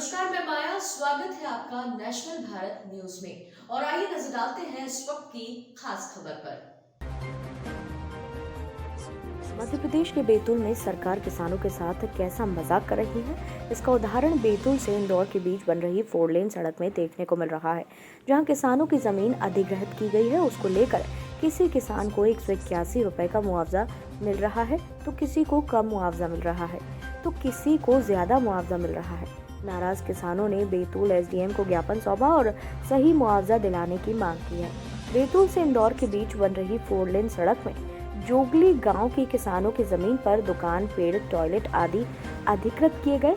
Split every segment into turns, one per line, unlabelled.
नमस्कार, मैं माया। स्वागत है आपका नेशनल भारत न्यूज में। और आइए नजर डालते हैं इस वक्त की खास खबर पर।
मध्य प्रदेश के बैतूल में सरकार किसानों के साथ कैसा मजाक कर रही है, इसका उदाहरण बैतूल से इंदौर के बीच बन रही 4 लेन सड़क में देखने को मिल रहा है, जहां किसानों की जमीन अधिग्रहित की गई है। उसको लेकर किसी किसान को 181 रुपए का मुआवजा मिल रहा है, तो किसी को कम मुआवजा मिल रहा है, तो किसी को ज्यादा मुआवजा मिल रहा है। नाराज किसानों ने बैतूल एसडीएम को ज्ञापन सौंपा और सही मुआवजा दिलाने की मांग की है। बैतूल से इंदौर के बीच बन रही 4 लेन सड़क में जोगली गांव के किसानों की जमीन पर दुकान, पेड़, टॉयलेट आदि अधिकृत किए गए।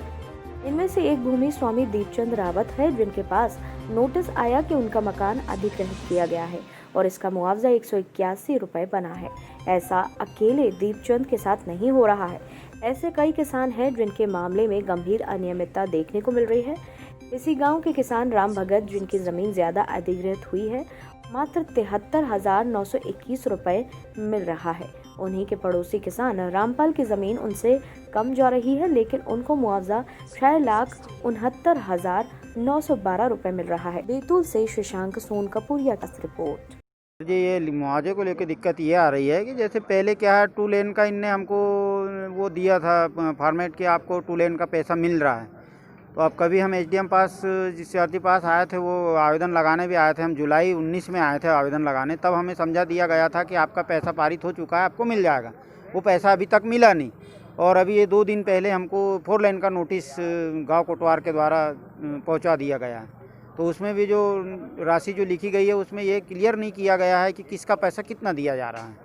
इनमें से एक भूमि स्वामी दीपचंद रावत है, जिनके पास नोटिस आया कि उनका मकान अधिग्रहित किया गया है और इसका मुआवजा 181 रुपए बना है। ऐसा अकेले दीपचंद के साथ नहीं हो रहा है, ऐसे कई किसान हैं जिनके मामले में गंभीर अनियमितता देखने को मिल रही है। इसी गांव के किसान राम भगत, जिनकी जमीन ज्यादा अधिग्रहित हुई है, मात्र 73,921 रुपए मिल रहा है। उन्हीं के पड़ोसी किसान रामपाल की जमीन उनसे कम जा रही है, लेकिन उनको मुआवजा 6,69,912 रुपए मिल रहा है। बैतूल से शशांक सोनकपुरिया की रिपोर्ट।
जी, ये मुआवजे को लेकर दिक्कत ये आ रही है कि जैसे पहले क्या है, 2 लेन का इनने हमको वो दिया था फॉर्मेट कि आपको 2 लेन का पैसा मिल रहा है। तो अब कभी हम एसडीएम पास जिस पास आए थे, वो आवेदन लगाने भी आए थे। हम जुलाई 19 में आए थे आवेदन लगाने, तब हमें समझा दिया गया था कि आपका पैसा पारित हो चुका है, आपको मिल जाएगा। वो पैसा अभी तक मिला नहीं। और अभी ये 2 दिन पहले हमको 4 लेन का नोटिस गाँव कोटवार के द्वारा पहुँचा दिया गया है। तो उसमें भी जो राशि जो लिखी गई है, उसमें ये क्लियर नहीं किया गया है कि किसका पैसा कितना दिया जा रहा है।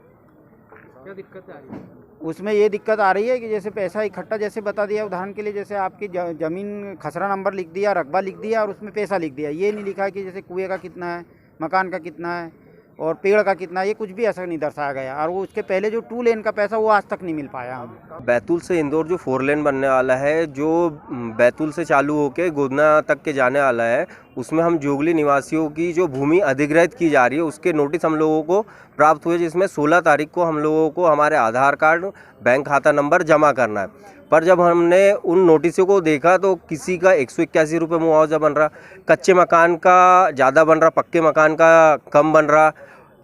क्या दिक्कत आ रही है?
उसमें ये दिक्कत आ रही है कि जैसे पैसा इकट्ठा जैसे बता दिया, उदाहरण के लिए जैसे आपकी ज़मीन खसरा नंबर लिख दिया, रकबा लिख दिया और उसमें पैसा लिख दिया। ये नहीं लिखा है कि जैसे कुएं का कितना है, मकान का कितना है और पेड़ का कितना है, ये कुछ भी ऐसा नहीं दर्शाया गया। और वो उसके पहले जो 2 लेन का पैसा वो आज तक नहीं मिल पाया हमें।
बैतूल से इंदौर जो 4 लेन बनने वाला है, जो बैतूल से चालू होकर गोदना तक के जाने वाला है, उसमें हम जोगली निवासियों की जो भूमि अधिग्रहित की जा रही है, उसके नोटिस हम लोगों को प्राप्त हुए, जिसमें 16 तारीख को हम लोगों को हमारे आधार कार्ड, बैंक खाता नंबर जमा करना है। पर जब हमने उन नोटिसों को देखा तो किसी का 181 रुपये मुआवजा बन रहा, कच्चे मकान का ज़्यादा बन रहा, पक्के मकान का कम बन रहा।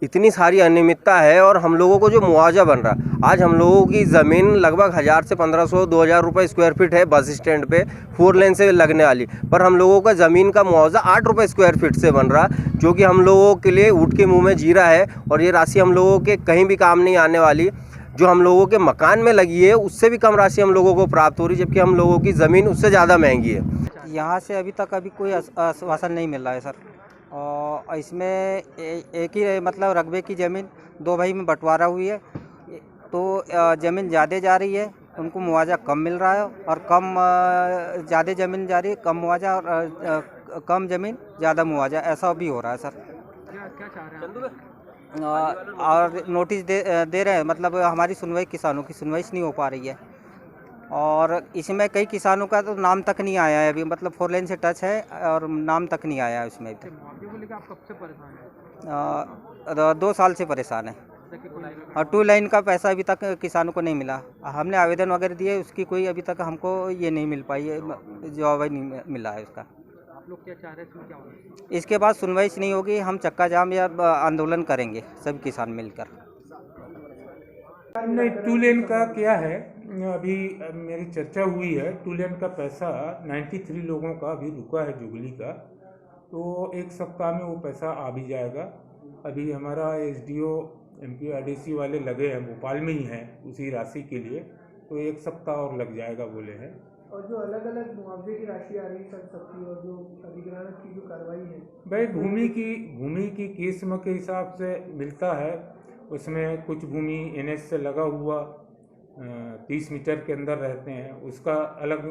इतनी सारी अनियमितता है और हम लोगों को जो मुआवजा बन रहा, आज हम लोगों की ज़मीन लगभग 1000 से 1500 2000 रुपये स्क्वायर फीट है बस स्टैंड पे 4 लेन से लगने वाली, पर हम लोगों का ज़मीन का मुआवजा 8 रुपये स्क्वायर फीट से बन रहा, जो कि हम लोगों के लिए ऊँट के मुँह में जीरा है। और ये राशि हम लोगों के कहीं भी काम नहीं आने वाली। जो हम लोगों के मकान में लगी है, उससे भी कम राशि हम लोगों को प्राप्त हो रही, जबकि हम लोगों की ज़मीन उससे ज़्यादा महंगी है।
यहाँ से अभी तक कोई आश्वासन नहीं मिल रहा है सर। और इसमें एक ही मतलब रकबे की ज़मीन 2 भाई में बंटवारा हुई है, तो ज़मीन ज़्यादा जा रही है, उनको मुआवजा कम मिल रहा है। और कम ज़्यादा ज़मीन जा रही है, कम मुआवजा, और कम ज़मीन ज़्यादा मुआवजा, ऐसा भी हो रहा है सर। क्या चाह रहे हैं? और नोटिस दे रहे हैं, मतलब हमारी सुनवाई, किसानों की सुनवाई नहीं हो पा रही है। और इसमें कई किसानों का तो नाम तक नहीं आया है अभी, मतलब 4 लेन से टच है और नाम तक नहीं आया है उसमें। मुआवजे को लेकर आप कब से परेशान हैं?
2 साल से परेशान है।
और
2 लाइन का पैसा अभी तक किसानों को नहीं मिला। हमने आवेदन वगैरह दिए, उसकी कोई अभी तक हमको ये नहीं मिल पाई है, जवाब नहीं मिला है उसका।
आप लोग क्या चाह रहे हैं, इसमें क्या होगा?
इसके बाद सुनवाई नहीं होगी, हम चक्का जाम या आंदोलन करेंगे सभी किसान मिलकर।
नहीं, 2 लेन का क्या है, अभी मेरी चर्चा हुई है। 2 लेन का पैसा 93 लोगों का अभी रुका है जुगली का, तो 1 सप्ताह में वो पैसा आ भी जाएगा। अभी हमारा एसडीओ एमपी आरडीसी वाले लगे हैं, भोपाल में ही हैं उसी राशि के लिए, तो 1 सप्ताह और लग जाएगा बोले हैं।
और जो अलग अलग मुआवजे की राशि आ रही है सर सबकी, और जो अधिग्रहण की जो कार्रवाई है
भाई, भूमि की किस्म के हिसाब से मिलता है। उसमें कुछ भूमि एनएच से लगा हुआ 30 मीटर के अंदर रहते हैं, उसका अलग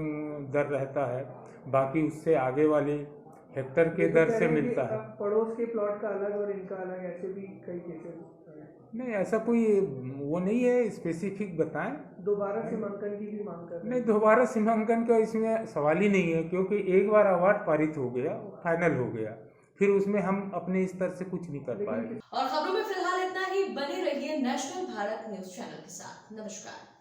दर रहता है। बाकी उससे आगे वाली हेक्टर के दर से मिलता है।
पड़ोस के प्लॉट का अलग और इनका अलग, ऐसे भी कई केसेस।
नहीं, ऐसा कोई वो नहीं है स्पेसिफिक बताएं।
दोबारा सीमांकन की भी मांग कर
नहीं, दोबारा सीमांकन का इसमें सवाल ही नहीं है, क्योंकि एक बार अवार्ड पारित हो गया, फाइनल हो गया, फिर उसमें हम अपने स्तर से कुछ नहीं कर पाएंगे।
और खबरों में फिलहाल इतना ही। बने रहिए नेशनल भारत न्यूज चैनल के साथ। नमस्कार।